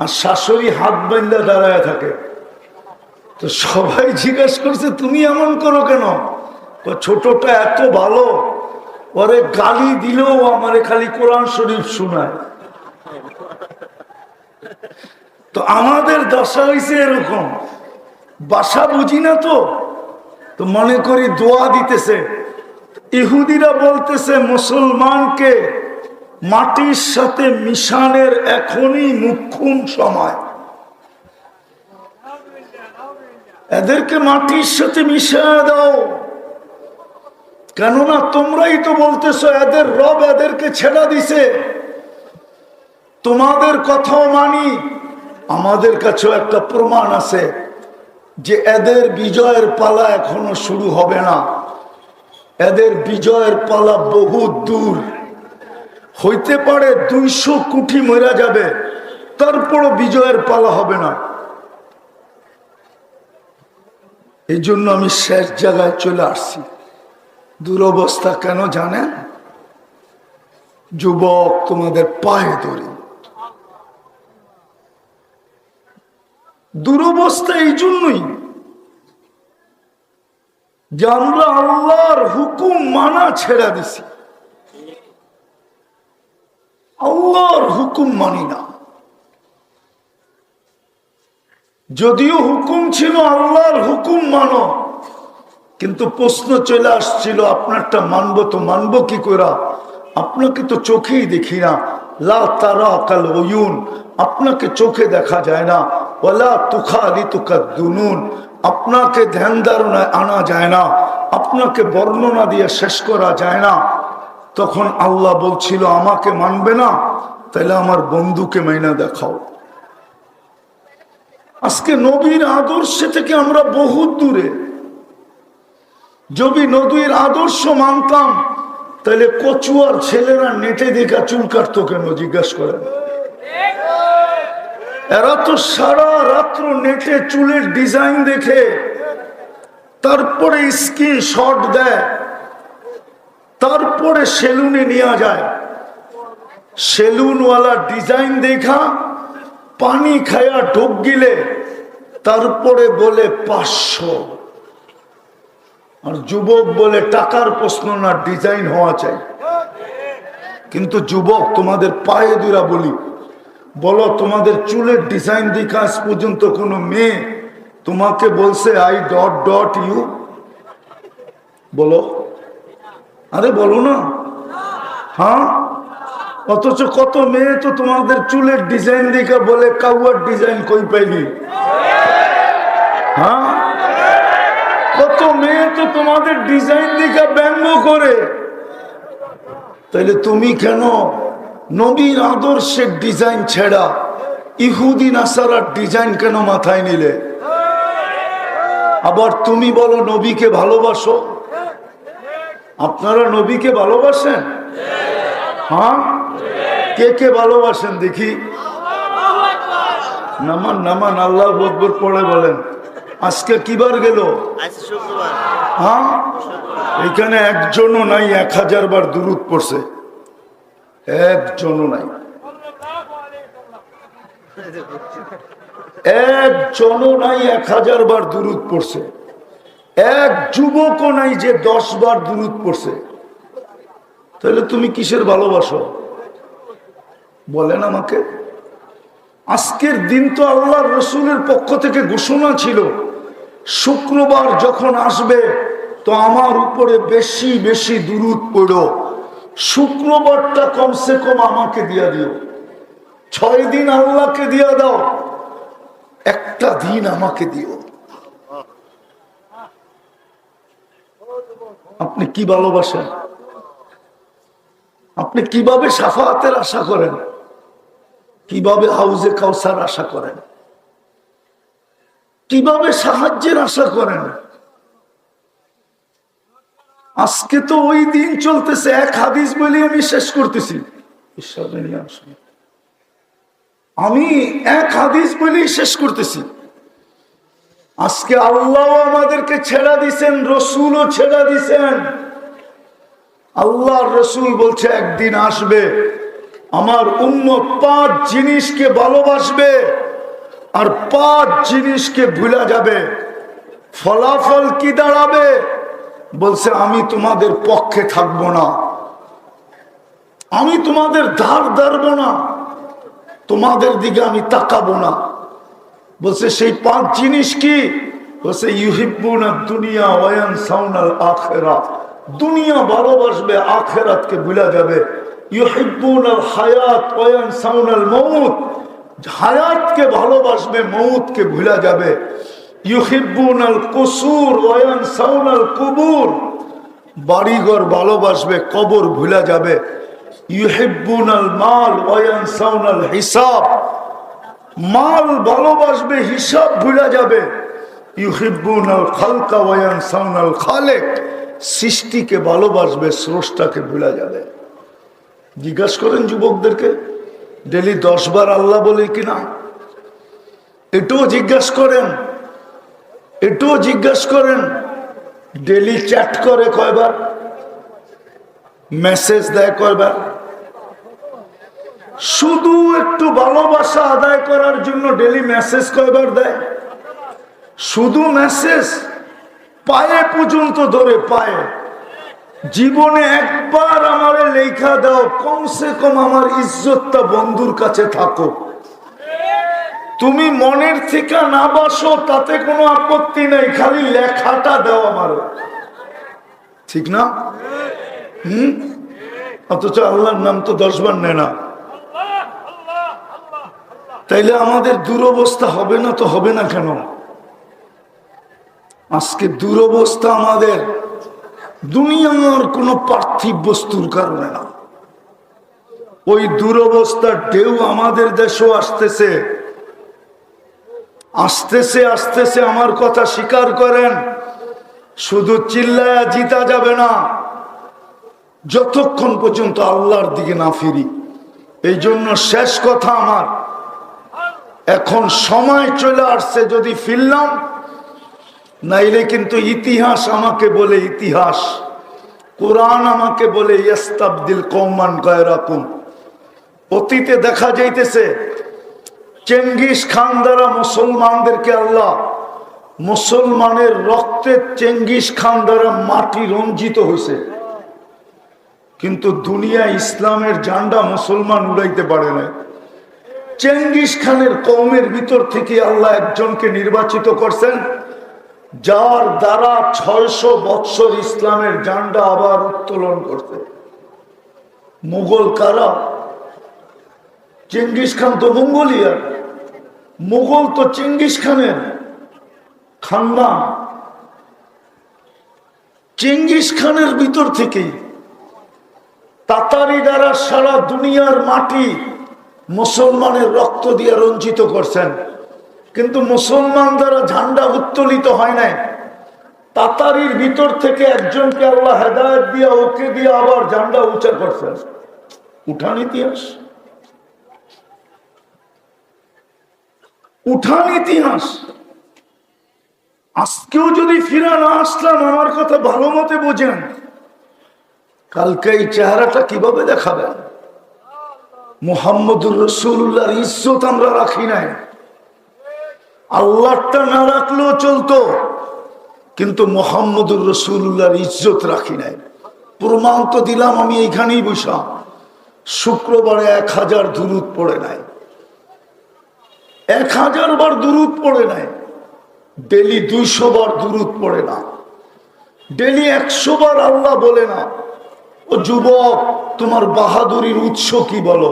S1: আর শাশুড়ি হাত বাঁধা দাঁড়ায় থাকে। তো সবাই জিজ্ঞেস করছে তুমি এমন করো কেন? ছোটটা এত ভালো, ওরে গালি দিলেও আমারে খালি কোরআন শরীফ শোনায়। তো আমাদের দশা হয়েছে এরকম, বাসা বুঝি না তো, তো মনে করি দোয়া দিতেছে। ইহুদিরা বলতেছে মুসলমানকে মাটির সাথে মিশানের এখনই মুখ্যম সময়, এদেরকে মাটির সাথে মিশিয়ে দাও। কেননা তোমরাই তো বলতেছো এদের রব এদেরকে ছেড়া দিছে, তোমাদের কথাও মানি। আমাদের কাছেও একটা প্রমাণ আছে যে এদের বিজয়ের পালা এখনো শুরু হবে না, এদের বিজয়ের পালা বহুত দূর। হইতে পারে 200 কোটি মরা যাবে, তারপরও বিজয়ের পালা হবে না। এই জন্য আমি শেষ জায়গায় চলে আসছি। দুরবস্থা কেন জানেন? যুবক তোমাদের পায়ে ধরি, দুরবস্থা এই জন্যই যে আমরা আল্লাহর হুকুম মানা ছেড়ে দিছি, আল্লাহর হুকুম মানি না। যদিও হুকুম ছিল আল্লাহর হুকুম মানো, কিন্তু প্রশ্ন চলে আসছিল আপনারটা মানবো তো মানবো কি করে? আপনাকে তো চোখেই দেখি না, লা তারা কাল উয়ুন, আপনাকে চোখে দেখা যায় না। ওয়ালা তুখালিতুকা দুনুন, আপনাকে ধ্যান ধারণায় আনা যায় না, আপনাকে বর্ণনা দিয়ে শেষ করা যায় না। তখন আল্লাহ বলছিল আমাকে মানবে না, তাহলে আমার বন্ধুকে মাইনা দেখাও। আজকে নবীর আদর্শ থেকে আমরা বহুত দূরে। যদি নবীর আদর্শ মানতাম তাহলে কচুয়ার ছেলেরা নেটে দেখা চুল কাটতো কেন? জিজ্ঞাসা করেন। এরা তো সারা রাত্র নেটে চুলের ডিজাইন দেখে তারপরে স্ক্রিনশট দেয়, তারপরে সেলুনে নিয়ে যায়। সেলুনওয়ালা ডিজাইন দেখা পানি খায়া ঢোক গিলে তারপরে বলে 500। আর যুবক বলে টাকার প্রশ্ন না, ডিজাইন হওয়া চাই। কিন্তু যুবক তোমাদের পায়ে দুরা বলি, বলো তোমাদের চুলের ডিজাইন দেখা আজ পর্যন্ত কোনো মেয়ে তোমাকে বলছে আই ডট ডট ইউ? বলো, আরে বলো না। হ্যাঁ, অথচ কত মেয়ে তো তোমাদের চুলের ডিজাইন দেখা বলে কাউয়ার ডিজাইন কই পাইলি? হ্যাঁ, কত মেয়ে তো তোমাদের ডিজাইন দেখা ব্যঙ্গ করে। তাইলে তুমি কেন নবীর আদর্শের ডিজাইন ছেড়া ইহুদি নাসারার ডিজাইন কেন মাথায় নিলে? আবার তুমি বলো নবীকে ভালোবাসো। আপনারা নবীকে ভালোবাসেন? হ্যাঁ, কে কে ভালোবাসেন দেখি? নামান নামান, আল্লাহু আকবার পড়ে বলেন। আজকে কিবার গেল? হ্যাঁ, এখানে একজনও নাই 1000 বার দুরূদ পড়ছে, একজনও নাই, একজনও নাই 1000 বার দুরূদ পড়ছে। এক যুবকও নাই যে 10 বার দুরূদ পড়ছে। তাহলে তুমি কিসের ভালোবাসো বলেন আমাকে? আজকের দিন তো আল্লাহর রসুলের পক্ষ থেকে ঘোষণা ছিল, শুক্রবার যখন আসবে তো আমার উপরে বেশি বেশি দুরূদ পড়ো। শুক্রবারটা কমসে কম আমাকে দিয়া দিও, 6 দিন আল্লাহকে দিয়া দাও, একটা দিন আমাকে দিও। আপনি কি ভালোবাসেন? আপনি কিভাবে শাফাআতের আশা করেন? কিভাবে হাউজে কাউসার আশা করেন? কিভাবে সাহায্যের আশা করেন? আজকে তো ওই দিন চলতেছে। এক হাদিস বলি আমি শেষ করতেছি, আমি এক হাদিস বলি শেষ করতেছি। আজকে আল্লাহ আমাদেরকে ছেড়া দিছেন, রসুলও ছেড়া দিছেন। আল্লাহর রসুল বলছে একদিন আসবে আমার উম্মত 5 জিনিসকে ভালোবাসবে আর 5 জিনিসকে ভুলা যাবে। ফলাফল কি দাঁড়াবে? বলছে আমি তোমাদের পক্ষে থাকবো না, আমি তোমাদের ধার ধারবো না, তোমাদের দিকে আমি তাকাবো না। বলছে সেই 5 জিনিস কি? বলছে ইউহিব্বুনা দুনিয়া ওয়া ইয়ানসাউনাল আখিরাহ। দুনিয়া ভালোবাসবে, আখিরাতকে ভুলা যাবে। ইউহিব্বুনাল হায়াত ওয়া ইয়ানসাউনাল মাউত। হায়াতকে ভালোবাসবে, মউতকে ভুলা যাবে। ইউহিব্বুনাল কুসুর ওয়া ইয়ানসাউনাল কুবুর। বাড়িঘর ভালোবাসবে, কবর ভুলা যাবে। ইউহিব্বুনাল মাল ওয়া ইয়ানসাউনাল হিসাব। মাল ভালোবাসবে, হিসাব ভুলা যাবে। ইউহিব্বুনাল খালকা ওয়া ইয়ানসাউনাল খালিক। সৃষ্টিকে ভালোবাসবে, স্রষ্টাকে ভুলা যাবে। জিজ্ঞাসা করেন যুবকদেরকে, ডেলি 10 বার আল্লাহ বলে কিনা? এটাও জিজ্ঞাসা করেন, এটাও জিজ্ঞাসা করেন ডেলি চ্যাট করে কয়বার, মেসেজ দেয় কয়বার? শুধু একটু ভালোবাসা আদায় করার জন্য ডেলি মেসেজ কয়বার দেয়? শুধু মেসেজ, পায়ে পর্যন্ত ধরে, পায়ে। জীবনে একবার আমারে লেখা দাও, কমসে কম আমার ইজ্জতটা বন্ধুর কাছে থাকো। তুমি মনের থেকে না বাসো তাতে কোনো আপত্তি নেই, খালি লেখাটা দাও আমার, ঠিক না? অথচ আল্লাহর নাম তো 10 বার নেয় না। তাইলে আমাদের দুরবস্থা হবে না তো হবে না কেন? আজকে দুরবস্থা আমাদের দুনিয়ার কোনো পার্থিব বস্তুর কারণে না। ওই দুরবস্থার ঢেউ আমাদের দেশেও আসতেছে, আসতেছে আসতেছে। আমার কথা স্বীকার করেন, শুধু চিল্লায়া জিতা যাবে না যতক্ষণ পর্যন্ত আল্লাহর দিকে না ফিরি। এই জন্য শেষ কথা আমার, এখন সময় চলে আসছে, যদি ফিরলাম, নাইলে কিন্তু ইতিহাস আমাকে বলে, ইতিহাস কোরআন আমাকে বলে ইস্তাবদিল কওমান গায়রাকুম। অতীতে দেখা যাইতেছে চেঙ্গিস খান দ্বারা মুসলমানদেরকে আল্লাহ, মুসলমানের রক্তে চেঙ্গিস খান দ্বারা মাটি রঞ্জিত হয়েছে, কিন্তু দুনিয়া ইসলামের ঝান্ডা মুসলমান উড়াইতে পারে না। চেঙ্গিস খানের কওমের ভিতর থেকে আল্লাহ একজনকে নির্বাচিত করছেন, যার দ্বারা 600 বৎসর ইসলামের ঝান্ডা আবার উত্তোলন করতে। মুঘল কারা? চেঙ্গিস খান তো মঙ্গোলিয়ার, মুঘল তো চেঙ্গিস খানের খানদান। চেঙ্গিস খানের ভিতর থেকেই তাতারি দ্বারা সারা দুনিয়ার মাটি মুসলমানের রক্ত দিয়ে রঞ্জিত করছেন, কিন্তু মুসলমান দ্বারা ঝান্ডা উত্তোলিত হয় নাই। তাতারির ভিতর থেকে একজনকে আল্লাহ হেদায়েত দিয়া ওকে দিয়ে আবার ঝান্ডা উঁচা করছেন। উঠান ইতিহাস, উঠান ইতিহাস। আজকেও যদি ফিরে না আসলাম, আমার কথা ভালো মতে বোঝেন, কালকে এই চেহারাটা কিভাবে দেখাবেন? মুহাম্মদুর রাসূলুল্লাহর ইজ্জত আমরা রাখি নাই। আল্লাহটা না রাখলেও চলতো, কিন্তু মুহাম্মদুর রাসূলুল্লাহর ইজ্জত রাখি নাই। প্রমাণ তো দিলাম আমি এইখানেই বসা। শুক্রবারে 1000 দুরূদ পড়ে নাই, 1000 বার দুরূদ পড়ে নাই। ডেলি 200 বার দুরূদ পড়ে না, ডেলি 100 বার আল্লাহ বলে না। ও যুবক, তোমার বাহাদুরির উৎস কি বলো?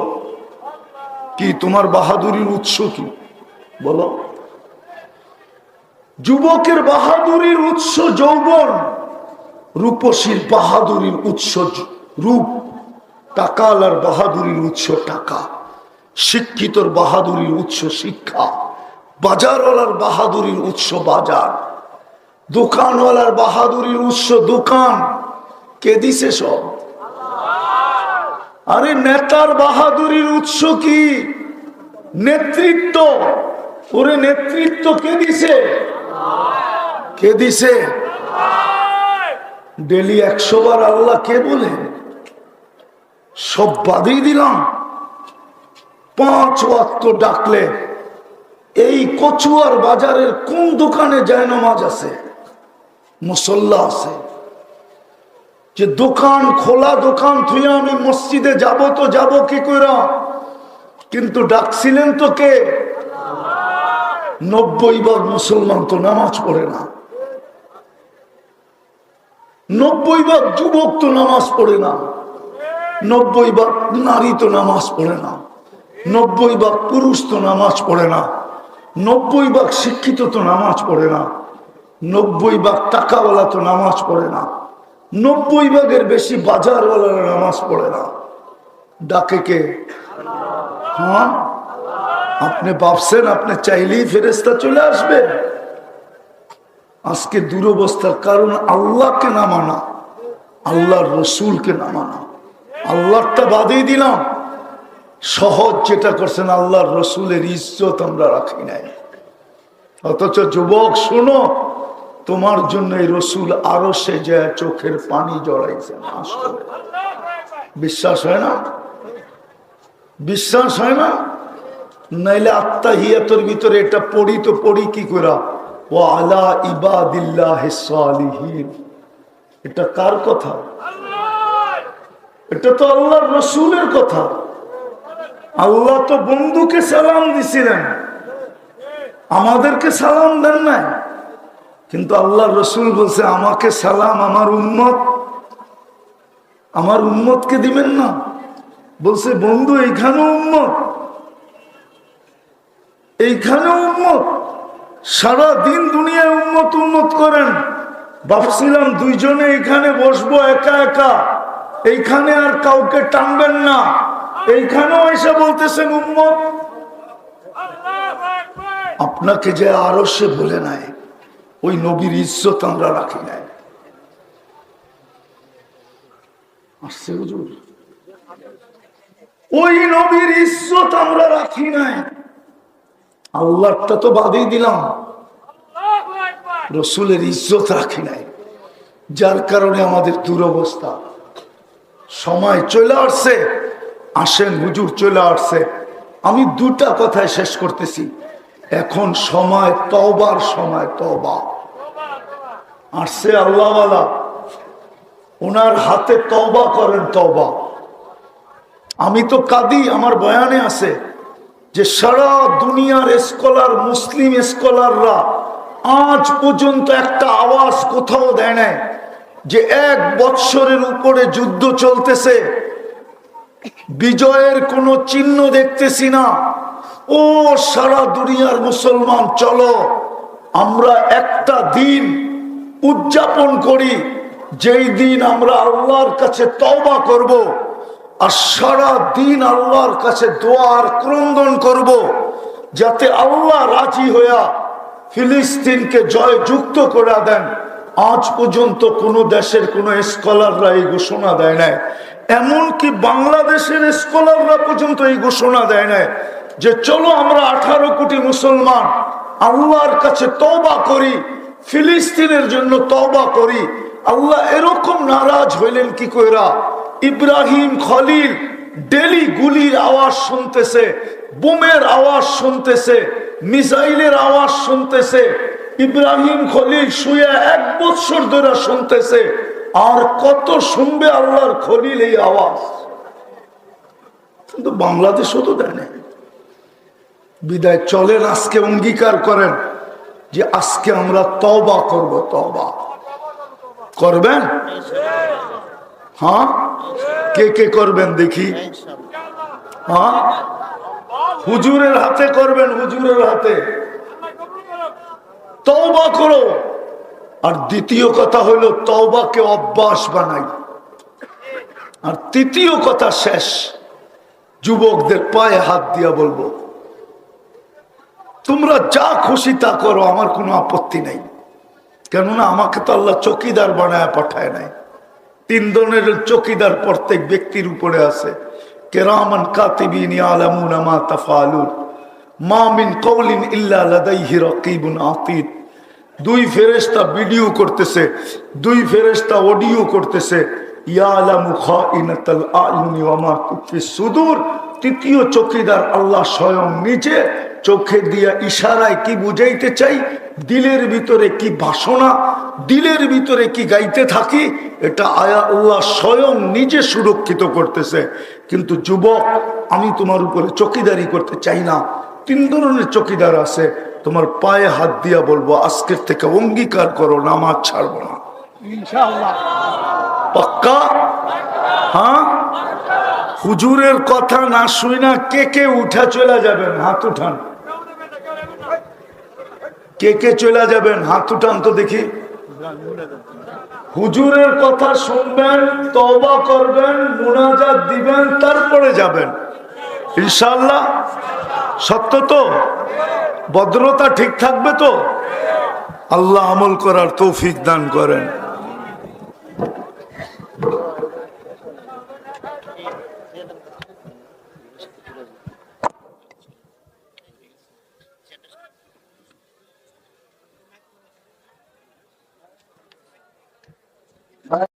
S1: কি তোমার বাহাদুরির উৎস কি বলো? যুবকের বাহাদুরির উৎস যৌবন, রূপসীর বাহাদুরির উৎস রূপ, টাকালার বাহাদুরির উৎস টাকা, শিক্ষিতর বাহাদুরির উৎস শিক্ষা, বাজারওয়ালার বাহাদুরির উৎস বাজার, দোকানওয়ালার বাহাদুরির উৎস দোকান। কে দিছে সব? আরে নেতার বাহাদুরির উৎস কি? নেতৃত্ব। ওরে নেতৃত্ব কে দিছে? কে দিছে? ডেলি 100 বার আল্লাহ কে বলে? সব বাদই দিলাম। 5 ওয়াক্ত ডাকলে এই কচুয়ার বাজারের কোন দোকানে জায়নামাজ আছে, মুসল্লা আছে? যে দোকান খোলা, দোকান থুইয়া আমি মসজিদে যাব তো যাব কি কইরা? কিন্তু ডাকছিলেন তো কে? 90 ভাগ মুসলমান তো নামাজ পড়ে না, 90 ভাগ যুবক তো নামাজ পড়ে না, 90 ভাগ নারী তো নামাজ পড়ে না, 90 ভাগ পুরুষ তো নামাজ পড়ে না, 90 ভাগ শিক্ষিত তো নামাজ পড়ে না, 90 ভাগ টাকাওয়ালা তো নামাজ পড়ে না, 90 ভাগের বেশি বাজারওয়ালারা নামাজ পড়ে না। ডাকে কে? হ্যাঁ, আপনি ভাবছেন আপনি চাইলেই ফেরেশতা চলে আসবে? আজকে দুরবস্থার কারণ আল্লাহকে না মানা, আল্লাহর রসুলকে না মানা। আল্লাহটা বাদই দিলাম, সহজ যেটা করছেন আল্লাহর রসুলের ইজ্জত আমরা রাখি নাই। অথচ যুবক শোনো, তোমার জন্য এই রসুল আরো সে যায় চোখের পানি জড়াইছেন। বিশ্বাস হয় না? বিশ্বাস হয় না? নাইলে আত্মাহিয়াতের ভিতরে এটা পড়ি তো পড়ি কি করে? ওয়া আলা ইবাদিল্লাহিস সালিহিন। এটা কার কথা? এটা তো আল্লাহর রসুলের কথা। আল্লাহ তো বন্ধুকে সালাম দিছিলেন, আমাদেরকে সালাম দেন নাই। কিন্তু আল্লাহর রসুল বলছে আমাকে সালাম আমার উম্মত, আমার উম্মতকে দিবেন না? বলছে বন্ধু এইখানেও উম্মত, এইখানেও উম্মত। সারা দিন দুনিয়ায় উম্মত উম্মত করেন। ভাবছিলাম দুইজনে এখানে বসবো একা একা, এইখানে আর কাউকে টানবেন না, এইখানেও এসে বলতেছেন উম্মত। আপনাকে যে আরো সে বলে নাই, ওই নবীর ইজ্জত আমরা রাখি নাই। আসছে হুজুর, ওই নবীর ইজ্জত আমরা রাখি নাই। আল্লাহটা তো বাদই দিলাম, রসুলের ইজ্জত রাখি নাই, যার কারণে আমাদের দুরবস্থা। সময় চলে আসছে, আসেন হুজুর চলে আসছে। আমি দুটা কথায় শেষ করতেছি। এখন সময় তওবার সময়, তওবা আসছে। আল্লাহওয়ালা ওনার হাতে তওবা করেন, তওবা। আমি তো কাঁদি, আমার বয়ানে আছে যে সারা দুনিয়ার স্কলার, মুসলিম স্কলাররা আজ পর্যন্ত একটা আওয়াজ কোথাও দেয় নাই যে 1 বৎসরের উপরে যুদ্ধ চলতেছে, বিজয়ের কোনো চিহ্ন দেখতেছি না। ও সারা দুনিয়ার মুসলমান, চলো আমরা একটা দিন উদযাপন করি, যেই দিন আমরা আল্লাহর কাছে তওবা করব, আর সারা দিন আল্লাহর কাছে দোয়ার ক্রন্দন করব, যাতে আল্লাহ রাজি হইয়া ফিলিস্তিনকে জয়যুক্ত করে দেন। আজ পর্যন্ত কোনো দেশের কোনো স্কলাররা এই ঘোষণা দেয় নাই, এমনকি বাংলাদেশের স্কলাররা পর্যন্ত এই ঘোষণা দেয় নাই যে চলো আমরা 18 কোটি মুসলমান আল্লাহর কাছে তওবা করি, ফিলিস্তিনের জন্য তওবা করি। আল্লাহ এরকম নারাজ হইলেন কি কইরা? ইব্রাহিম খলিল ডেলি গুলির আওয়াজ শুনতেছে, বোমের আওয়াজ শুনতেছে, মিসাইলের আওয়াজ শুনতেছে। ইব্রাহিম খলিল শুয়ে 1 বছর ধরে শুনতেছে, আর কত শুনবে আল্লাহর খলিল এই আওয়াজ? কিন্তু বাংলাদেশও তো দেয় না। বিদায় চলেন আজকে অঙ্গীকার করেন যে আজকে আমরা তওবা করব। তওবা করবেন? হ্যাঁ, কে কে করবেন দেখি? হ্যাঁ, হুজুরের হাতে করবেন, হুজুরের হাতে তওবা করো। আর দ্বিতীয় কথা হলো তওবাকে অভ্যাস বানাই। আর তৃতীয় কথা শেষ, যুবকদের পায়ে হাত দিয়া বলবো, তোমরা যা খুশি তা করো, আমার কোনো আপত্তি নাই। কেননা আমাকে তো আল্লাহ চকিদার বানায় পাঠায় নাই। 3 ধরনের চকিদার প্রত্যেক ব্যক্তির উপরে আছে। কিরামান কাতিবিন ইয়ালামুনা মা তাফআলুন মা মিন কওলিন ইল্লা লাদাইহি রাকিবুন আতীদ। 2 ফেরেশতা ভিডিও করতেছে, 2 ফেরেশতা অডিও করতেছে। ইয়ালামু খাইনাতাল আয়ুনি ওয়া মা তুফিস সুদূর। তৃতীয় চকিদার আল্লাহ স্বয়ং নিজে চোখে দিয়া ইশারায় কি বুঝাইতে চাই, দিলের ভিতরে কি বাসনা, দিলের ভিতরে কি গাইতে থাকি, এটা আল্লাহ স্বয়ং নিজে সুরক্ষিত করতেছে। কিন্তু যুবক, আমি তোমার উপরে চকিদারি করতে চাই না। 3 ধরনের চকিদার আছে। তোমার পায়ে হাত দিয়া বলবো, আজকের থেকে অঙ্গীকার করো নামাজ ছাড়বো না, ইনশাআল্লাহ। পাক্কা? হ্যাঁ, হুজুরের কথা না শুই না কে কে উঠা চলে যাবেন? হাত উঠান। কে কে চলে যাবেন? হাত উঠান তো দেখি। হুজুরের কথা শুনবেন, তওবা করবেন, মুনাজাত দিবেন, তারপরে যাবেন ইনশাআল্লাহ। সত্য তো? ভদ্রতা ঠিক থাকবে তো? আল্লাহ আমল করার তৌফিক দান করেন।